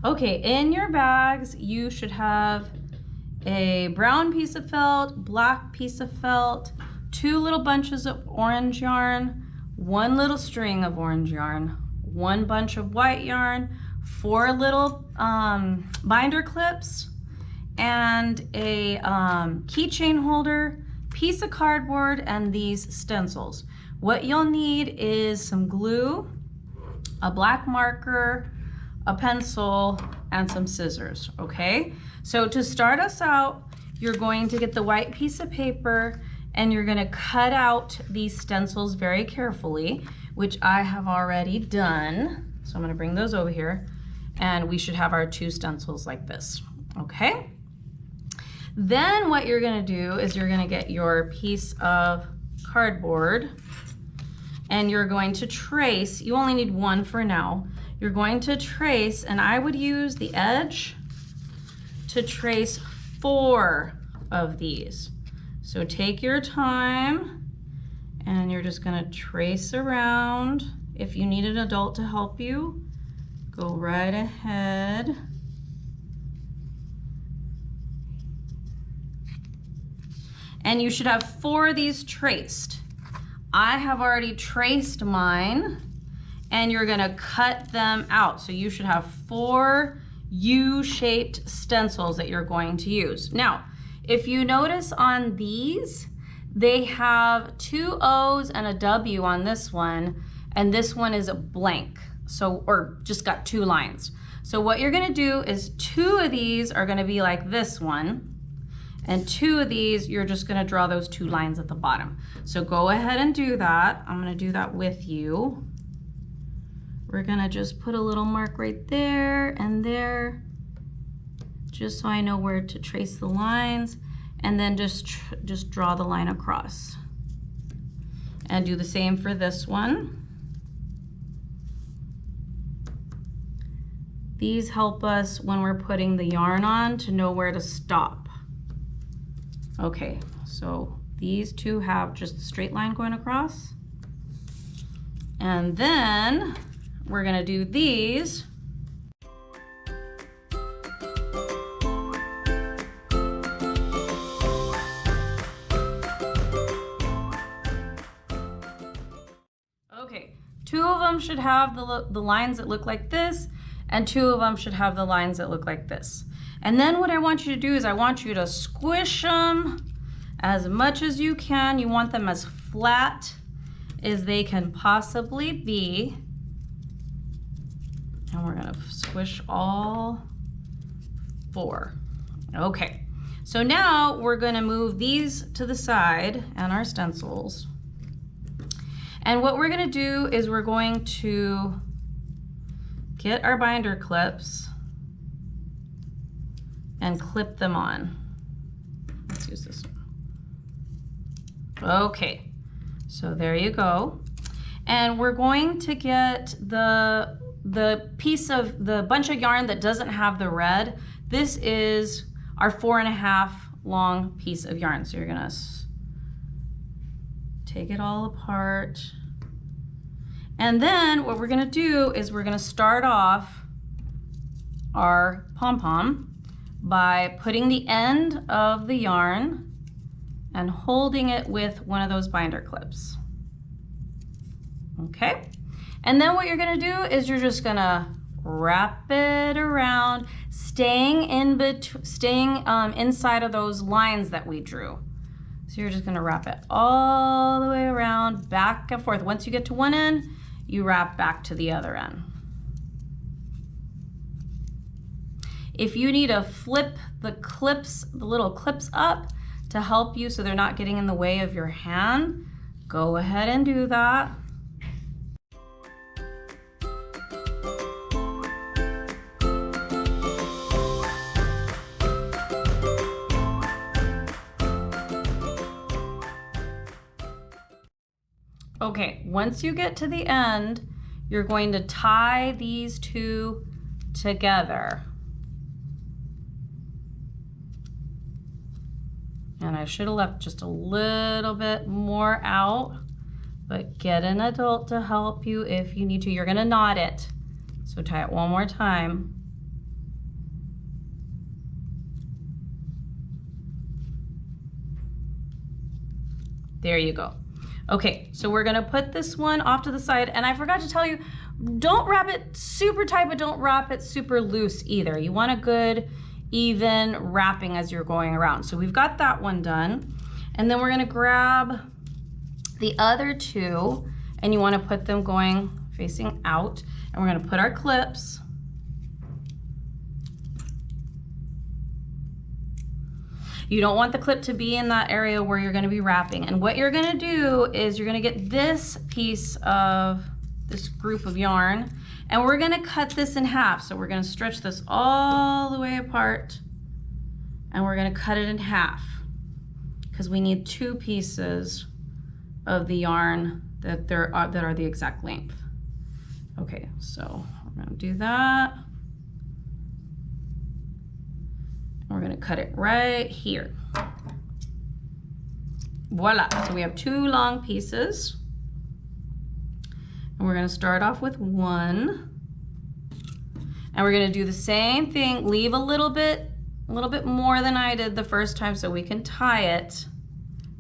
Okay, in your bags, you should have a brown piece of felt, black piece of felt, 2 little bunches of orange yarn, 1 little string of orange yarn, 1 bunch of white yarn, 4 little binder clips, and a keychain holder, piece of cardboard, and these stencils. What you'll need is some glue, a black marker, a pencil, and some scissors, okay? So to start us out, you're going to get the white piece of paper and you're gonna cut out these stencils very carefully, which I have already done. So I'm gonna bring those over here and we should have our 2 stencils like this, okay? Then what you're gonna do is you're gonna get your piece of cardboard and you're going to trace. You only need 1 for now. You're going to trace, and I would use the edge to trace 4 of these. So take your time and you're just gonna trace around. If you need an adult to help you, go right ahead. And you should have 4 of these traced. I have already traced mine, and you're gonna cut them out. So you should have 4 U-shaped stencils that you're going to use. Now, if you notice on these, they have 2 O's and a W on this one, and this one is a blank. So, or just got 2 lines. So what you're gonna do is 2 of these are gonna be like this one, and 2 of these, you're just gonna draw those 2 lines at the bottom. So go ahead and do that. I'm gonna do that with you. We're gonna just put a little mark right there and there, just so I know where to trace the lines, and then just draw the line across. And do the same for this one. These help us when we're putting the yarn on to know where to stop. Okay, so these 2 have just a straight line going across. And then we're gonna do these. Okay, 2 of them should have the lines that look like this, and 2 of them should have the lines that look like this. And then what I want you to do is I want you to squish them as much as you can. You want them as flat as they can possibly be. And we're gonna squish all 4. Okay, so now we're gonna move these to the side and our stencils. And what we're gonna do is we're going to get our binder clips and clip them on. Let's use this one. Okay, so there you go. And we're going to get the piece of the bunch of yarn that doesn't have the red. This is our 4.5 long piece of yarn. So you're gonna take it all apart. And then what we're gonna do is we're gonna start off our pom-pom by putting the end of the yarn and holding it with one of those binder clips. Okay? And then what you're gonna do is you're just gonna wrap it around, staying inside of those lines that we drew. So you're just gonna wrap it all the way around, back and forth. Once you get to one end, you wrap back to the other end. If you need to flip the clips, the little clips up to help you so they're not getting in the way of your hand, go ahead and do that. Okay, once you get to the end, you're going to tie these 2 together. And I should have left just a little bit more out, but get an adult to help you if you need to. You're gonna knot it. So tie it one more time. There you go. Okay, so we're gonna put this one off to the side, and I forgot to tell you, don't wrap it super tight, but don't wrap it super loose either. You want a good, even wrapping as you're going around. So we've got that one done, and then we're gonna grab the other two, and you wanna put them going facing out, and we're gonna put our clips. You don't want the clip to be in that area where you're gonna be wrapping. And what you're gonna do is you're gonna get this piece of this group of yarn, and we're gonna cut this in half. So we're gonna stretch this all the way apart, and we're gonna cut it in half because we need 2 pieces of the yarn that are the exact length. Okay, so we're gonna do that. We're gonna cut it right here. Voila, so we have 2 long pieces. And we're gonna start off with 1. And we're gonna do the same thing, leave a little bit more than I did the first time so we can tie it.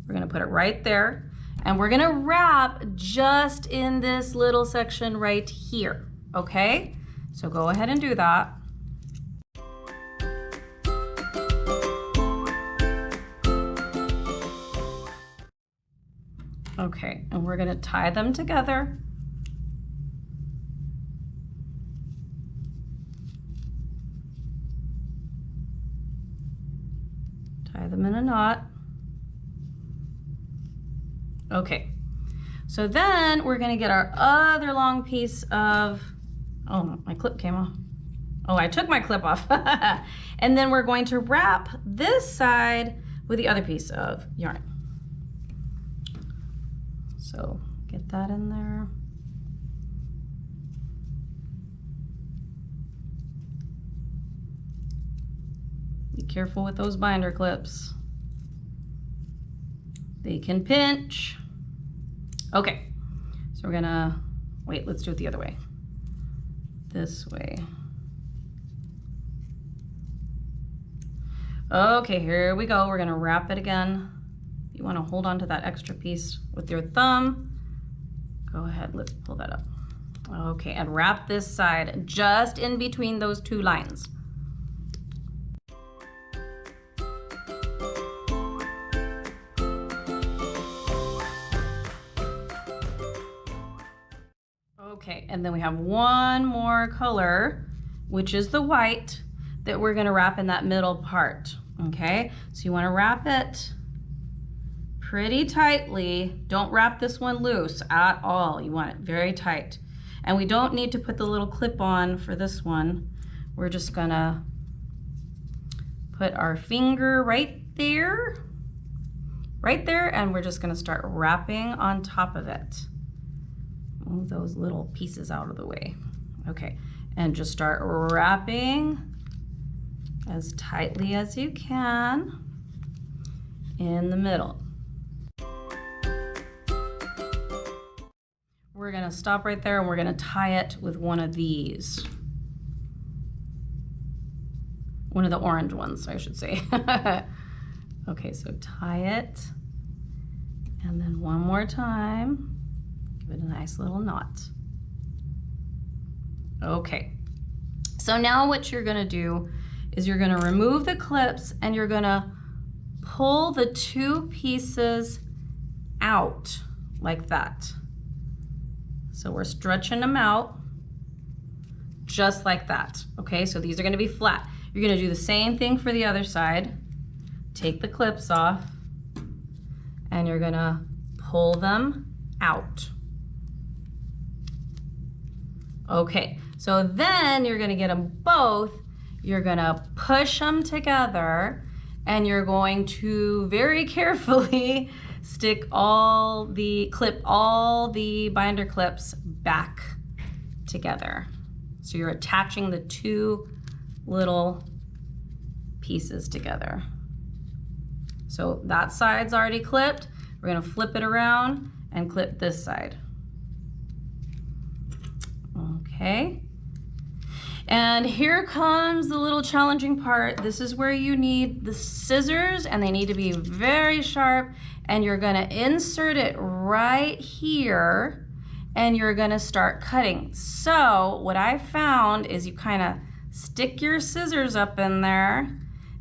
We're gonna put it right there. And we're gonna wrap just in this little section right here, okay? So go ahead and do that. Okay, and we're gonna tie them together. Tie them in a knot. Okay, so then we're gonna get our other long piece of, oh, my clip came off. Oh, I took my clip off. And then we're going to wrap this side with the other piece of yarn. So get that in there. Be careful with those binder clips. They can pinch. Okay, so we're gonna, wait, let's do it the other way. This way. Okay, here we go. We're gonna wrap it again. You want to hold on to that extra piece with your thumb. Go ahead, let's pull that up. Okay, and wrap this side just in between those 2 lines. Okay, and then we have one more color, which is the white, that we're gonna wrap in that middle part, okay? So you wanna wrap it pretty tightly. Don't wrap this one loose at all. You want it very tight. And we don't need to put the little clip on for this one. We're just gonna put our finger right there, and we're just gonna start wrapping on top of it. Move those little pieces out of the way. Okay, and just start wrapping as tightly as you can in the middle. We're gonna stop right there and we're gonna tie it with one of these. One of the orange ones, I should say. Okay, so tie it. And then one more time, give it a nice little knot. Okay, so now what you're gonna do is you're gonna remove the clips and you're gonna pull the 2 pieces out like that. So we're stretching them out just like that, okay? So these are gonna be flat. You're gonna do the same thing for the other side. Take the clips off and you're gonna pull them out. Okay, so then you're gonna get them both. You're gonna push them together and you're going to very carefully clip all the binder clips back together. So you're attaching the 2 little pieces together. So that side's already clipped. We're gonna flip it around and clip this side. Okay. And here comes the little challenging part. This is where you need the scissors, and they need to be very sharp, and you're gonna insert it right here, and you're gonna start cutting. So what I found is you kind of stick your scissors up in there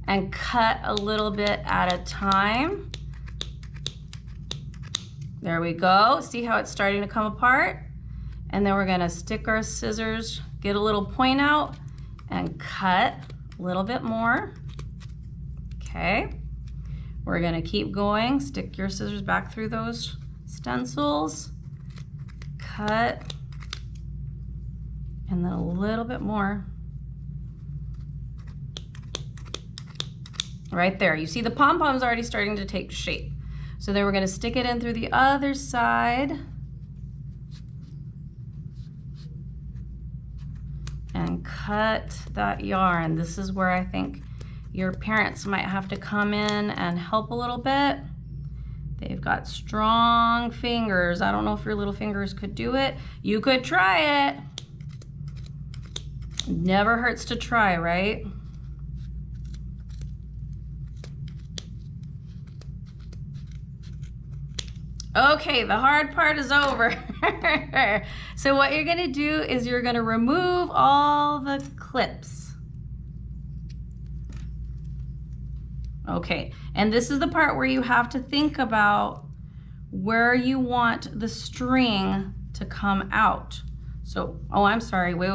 and cut a little bit at a time. There we go. See how it's starting to come apart? And then we're gonna stick our scissors, get a little point out, and cut a little bit more. Okay. We're gonna keep going. Stick your scissors back through those stencils. Cut. And then a little bit more. Right there. You see the pom-pom's already starting to take shape. So then we're gonna stick it in through the other side. And cut that yarn. This is where I think your parents might have to come in and help a little bit. They've got strong fingers. I don't know if your little fingers could do it. You could try it. Never hurts to try, right? Okay, the hard part is over. So what you're gonna do is you're gonna remove all the clips. Okay, and this is the part where you have to think about where you want the string to come out. So, oh, I'm sorry, wait.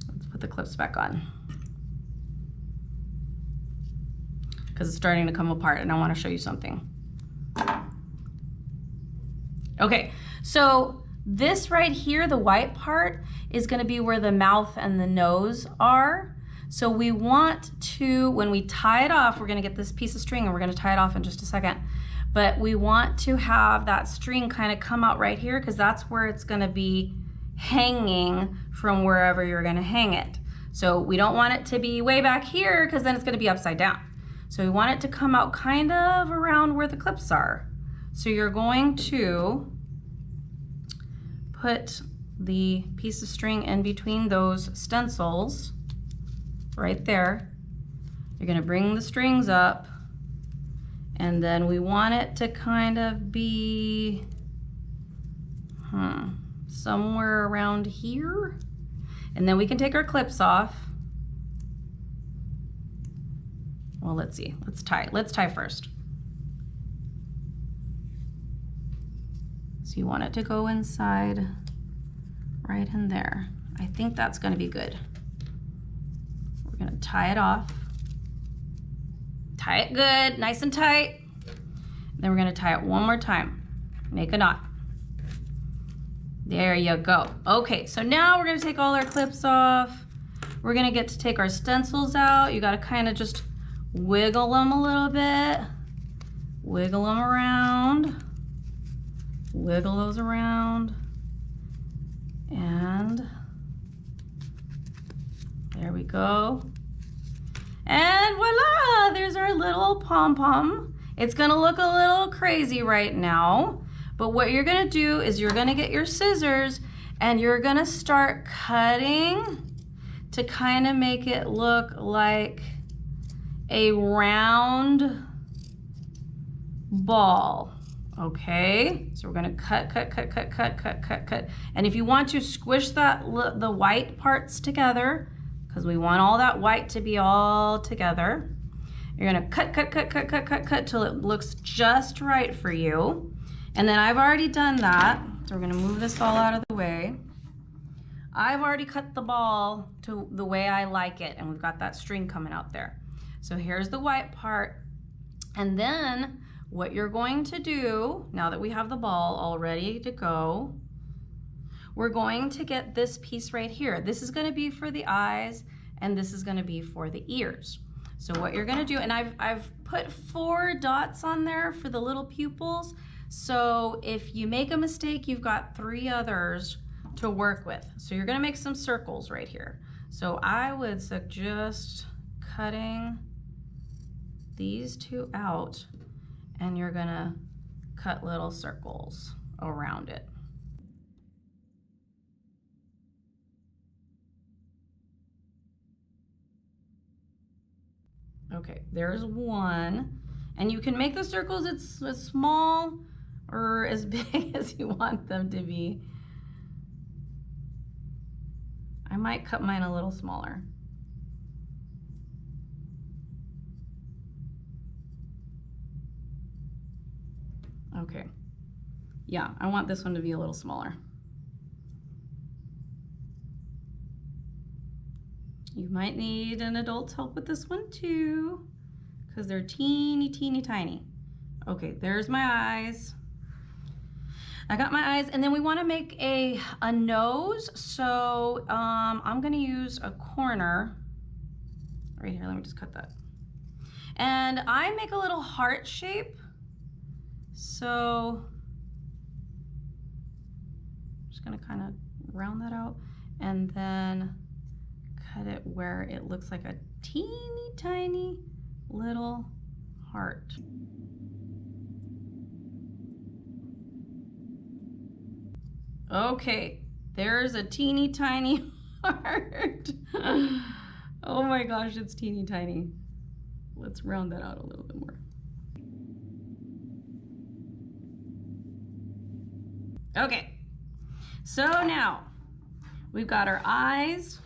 Let's put the clips back on, because it's starting to come apart and I want to show you something. Okay, so this right here, the white part, is going to be where the mouth and the nose are. So we want to, when we tie it off, we're going to get this piece of string and we're going to tie it off in just a second. But we want to have that string kind of come out right here, because that's where it's going to be hanging from wherever you're going to hang it. So we don't want it to be way back here, because then it's going to be upside down. So we want it to come out kind of around where the clips are. So you're going to put the piece of string in between those stencils right there. You're going to bring the strings up, and then we want it to kind of be somewhere around here. And then we can take our clips off. Well, let's see. Let's tie. Let's tie first. So you want it to go inside right in there. I think that's going to be good. We're going to tie it off. Tie it good, nice and tight. Then we're going to tie it one more time. Make a knot. There you go. Okay, so now we're going to take all our clips off. We're going to get to take our stencils out. You got to kind of just wiggle them a little bit. Wiggle them around. Wiggle those around. And there we go. And voila, there's our little pom-pom. It's gonna look a little crazy right now, but what you're gonna do is you're gonna get your scissors and you're gonna start cutting to kind of make it look like a round ball. Okay, so we're gonna cut. And if you want to squish the white parts together, because we want all that white to be all together, you're gonna cut till it looks just right for you. And then I've already done that, so we're gonna move this all out of the way. I've already cut the ball to the way I like it, and we've got that string coming out there. So here's the white part, and then what you're going to do, now that we have the ball all ready to go, we're going to get this piece right here. This is gonna be for the eyes, and this is gonna be for the ears. So what you're gonna do, and I've put 4 dots on there for the little pupils, so if you make a mistake, you've got 3 others to work with. So you're gonna make some circles right here. So I would suggest cutting these 2 out, and you're gonna cut little circles around it. Okay, there's one. And you can make the circles as small or as big as you want them to be. I might cut mine a little smaller. Okay. Yeah, I want this one to be a little smaller. You might need an adult's help with this one too, because they're teeny, teeny, tiny. Okay, there's my eyes. I got my eyes, and then we want to make a nose. So I'm gonna use a corner right here. Let me just cut that. And I make a little heart shape. So I'm just gonna kind of round that out and then cut it where it looks like a teeny tiny little heart. Okay, there's a teeny tiny heart. Oh my gosh, it's teeny tiny. Let's round that out a little bit more. Okay, so now we've got our eyes,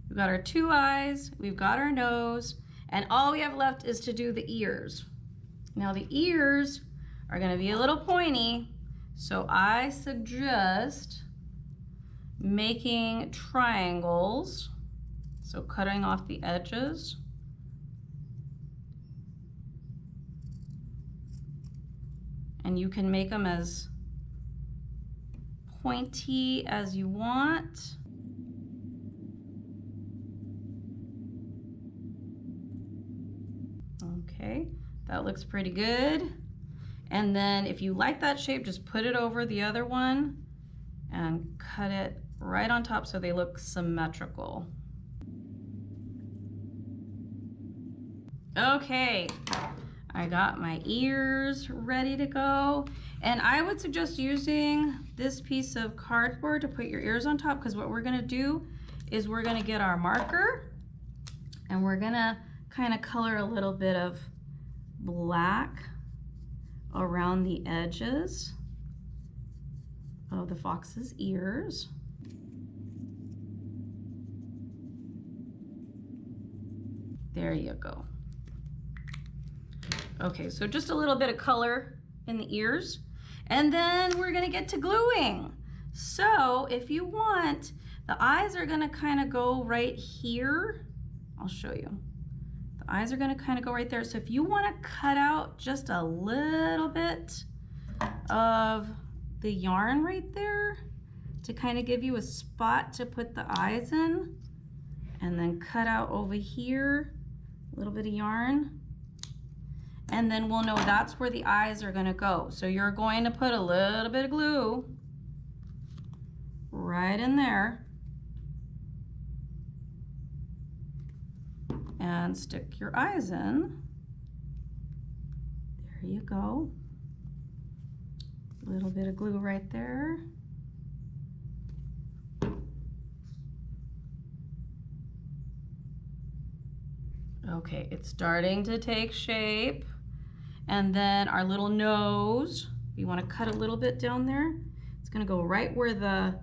we've got our two eyes, we've got our nose, and all we have left is to do the ears. Now the ears are gonna be a little pointy, so I suggest making triangles, so cutting off the edges. And you can make them as pointy as you want. Okay, that looks pretty good. And then if you like that shape, just put it over the other one and cut it right on top so they look symmetrical. Okay, I got my ears ready to go. And I would suggest using this piece of cardboard to put your ears on top, because what we're gonna do is we're gonna get our marker and we're gonna kind of color a little bit of black around the edges of the fox's ears. There you go. Okay, so just a little bit of color in the ears. And then we're gonna get to gluing. So if you want, the eyes are gonna kind of go right here. I'll show you. The eyes are gonna kind of go right there. So if you wanna cut out just a little bit of the yarn right there to kind of give you a spot to put the eyes in, and then cut out over here a little bit of yarn, and then we'll know that's where the eyes are gonna go. So you're going to put a little bit of glue right in there and stick your eyes in. There you go. A little bit of glue right there. Okay, it's starting to take shape. And then our little nose, you want to cut a little bit down there. It's going to go right where the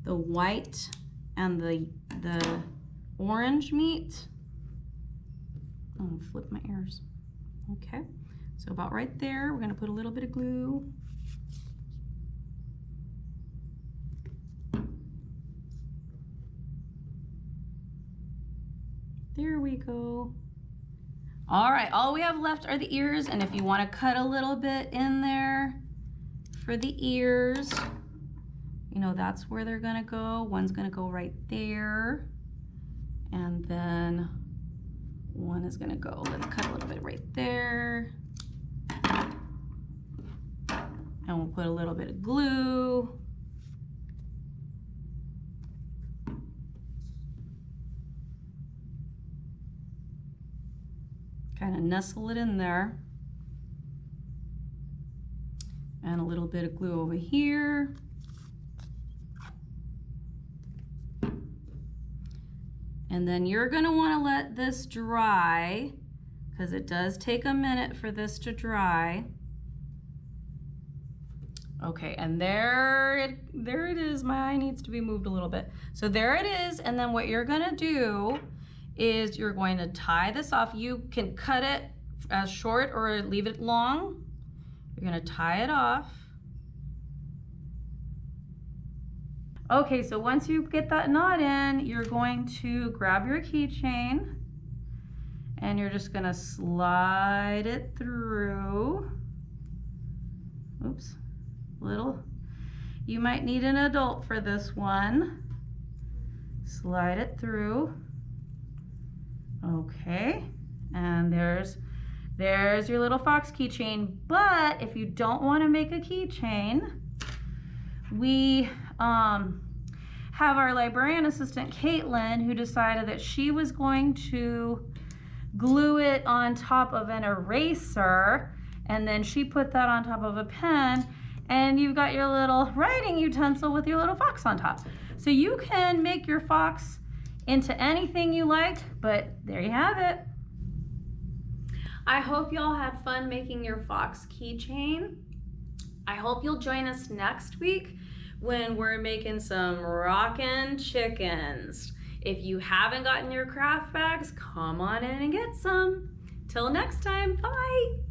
white and the orange meet. I'm going to flip my ears. Okay, so about right there, we're going to put a little bit of glue. There we go. All right, all we have left are the ears, and if you want to cut a little bit in there for the ears, you know, that's where they're gonna go. One's gonna go right there, and then one is gonna go, let's cut a little bit right there. And we'll put a little bit of glue. Kind of nestle it in there. And a little bit of glue over here. And then you're gonna wanna let this dry because it does take a minute for this to dry. Okay, and there it is. My eye needs to be moved a little bit. So there it is, and then what you're gonna do is you're going to tie this off. You can cut it as short or leave it long. You're gonna tie it off. Okay, so once you get that knot in, you're going to grab your keychain and you're just gonna slide it through. Oops, little. You might need an adult for this one. Slide it through. Okay, and there's your little Fox keychain. But if you don't want to make a keychain, we have our librarian assistant Caitlin, who decided that she was going to glue it on top of an eraser, and then she put that on top of a pen, and you've got your little writing utensil with your little fox on top. So you can make your fox into anything you like, but there you have it. I hope y'all had fun making your Fox keychain. I hope you'll join us next week when we're making some rockin' chickens. If you haven't gotten your craft bags, come on in and get some. Till next time, bye.